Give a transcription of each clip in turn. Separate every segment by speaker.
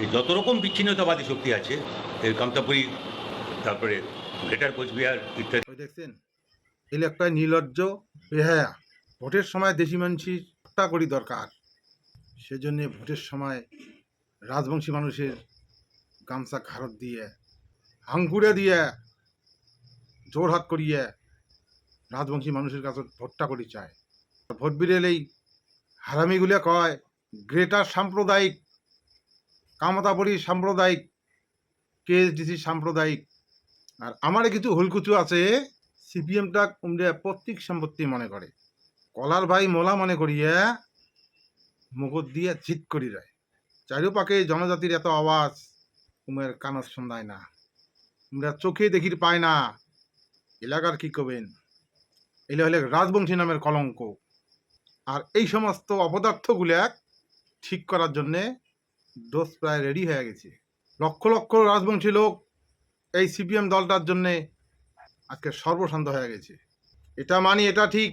Speaker 1: এই যত রকম বিচ্ছিন্নতাবাদী শক্তি আছে, এই কামতাপুরী, তারপরে গ্রেটার কোচবিহার ইত্যাদি।
Speaker 2: ওই দেখছেন, এলে একটা নির্লজ্জ বেহায়া। ভোটের সময় দেশি মানুষের হত্যা করি দরকার, সেজন্য ভোটের সময় রাজবংশী মানুষের গামছা ঘাড়ত দিয়ে হাঙ্কুড়ে দিয়ে জোর হাত করিয়ে রাজবংশী মানুষের কাছে ভোটটা করি চায়। ভোট বিড়েলেই হারামিগুলো কয় গ্রেটার সাম্প্রদায়িক, কামতাপুরী সাম্প্রদায়িক, কেএসডিসি সাম্প্রদায়িক। আর আমারে কিছু হুলকুচু আছে, সিপিএমটা উমরে প্রত্যেক সম্পত্তি মনে করে, কলার ভাই মোলা মনে করিয়া মুকুট দিয়ে জিত করি দেয়। চারিপাকে জনজাতির এত আওয়াজ উমের কানস শোনায় না, উমরা চোখে দেখির পায় না। এলাকার কি করবেন, এলে হলে রাজবংশী নামের কলঙ্ক। আর এই সমস্ত অপদার্থগুলো ঠিক করার জন্যে ডোজ প্রায় রেডি হয়ে গেছে। লক্ষ লক্ষ রাজবংশী লোক এই সিপিএম দলটার জন্যে আজকে সর্বশান্ত হয়ে গেছে। এটা মানি, এটা ঠিক,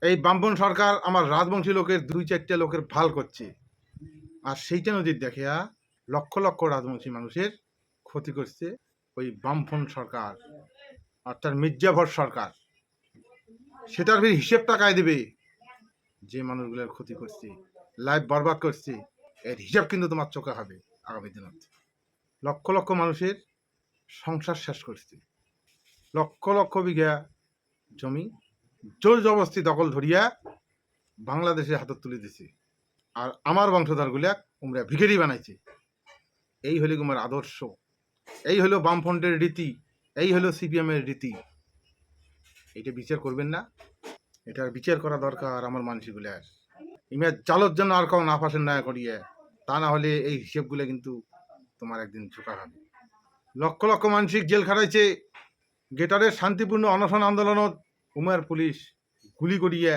Speaker 2: এই বামপন সরকার আমার রাজবংশী লোকের 2-4টা লোকের ভাল করছে। আর সেইটা নজির দেখিয়া লক্ষ লক্ষ রাজবংশী মানুষের ক্ষতি করছে ওই বামপন সরকার, অর্থাৎ মির্জাফর সরকার। সেটার ফির হিসেবটা কায় দেবে, যে মানুষগুলোর ক্ষতি করছে, লাইফ বরবাদ করছে, এর হিসাব কিন্তু তোমার চোখে হবে আগামী দিনত। লক্ষ লক্ষ মানুষের সংসার শেষ করছে, লক্ষ লক্ষ বিঘা জমি জোর জবরদস্তি দখল ধরিয়া বাংলাদেশের হাতত তুলে দিছে। আর আমার বংশধরগুলা উমরা ভিখারি বানাইছে। এই হলো তোমার আদর্শ, এই হলো বামফ্রন্টের রীতি, এই হলো সিপিএমের রীতি। এটা বিচার করবেন না? এটার বিচার করা দরকার আমার মানুষগুলার। ইমের জালত জন্য আর কাউ না ফাঁসেন না করিয়ে, তা না হলে এই হিসেবগুলো কিন্তু তোমার একদিন চোখা হবে। লক্ষ লক্ষ মানসিক জেল খাটাইছে। গেটারের শান্তিপূর্ণ অনশন আন্দোলনত উমার পুলিশ গুলি করিয়ে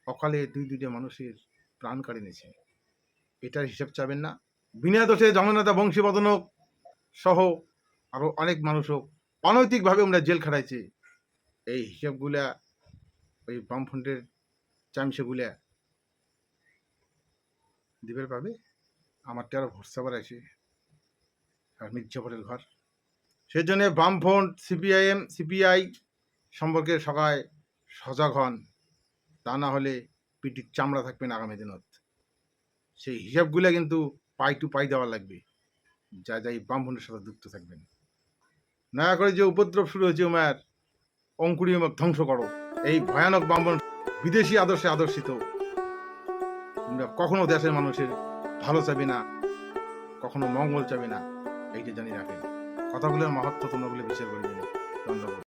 Speaker 2: অকালে 2-2টা মানুষের প্রাণ কাড়ি নিয়েছে। এটার হিসাব চাবেন না? বিনা দোষে জননেতা বংশীবদনক সহ আরো অনেক মানুষও অনৈতিকভাবে আমরা জেল খাটাইছে। এই হিসাবগুলা ওই বামফ্রন্টের চামচেগুলা দিবের পাবে। আমার আরো ভরসা বাড়াইছে আর মির্জাফরের ঘর। সেই জন্য বামফ্রন্ট, সিপিআইএম, সিপিআই সম্পর্কে সবাই সজাগ হন, তা না হলে পিটির চামড়া থাকবে না আগামী দিনত। সেই হিসাবগুলা কিন্তু পাই টু পাই দেওয়া লাগবে যা যা এই বামফ্রন্টের সাথে যুক্ত থাকবেন। নয়া করে যে উপদ্রব শুরু হয়েছে ওমার, অঙ্কুরি ওমার ধ্বংস করো। এই ভয়ানক বামফ্রন্ট বিদেশি আদর্শে আদর্শিত, কখনো দেশের মানুষের ভালো চাবি না, কখনো মঙ্গল চাবি না, এইটা জানি রাখেন। কথাগুলোর মাহাত্ম তোমরা বলে বিচার করবেন। ধন্যবাদ।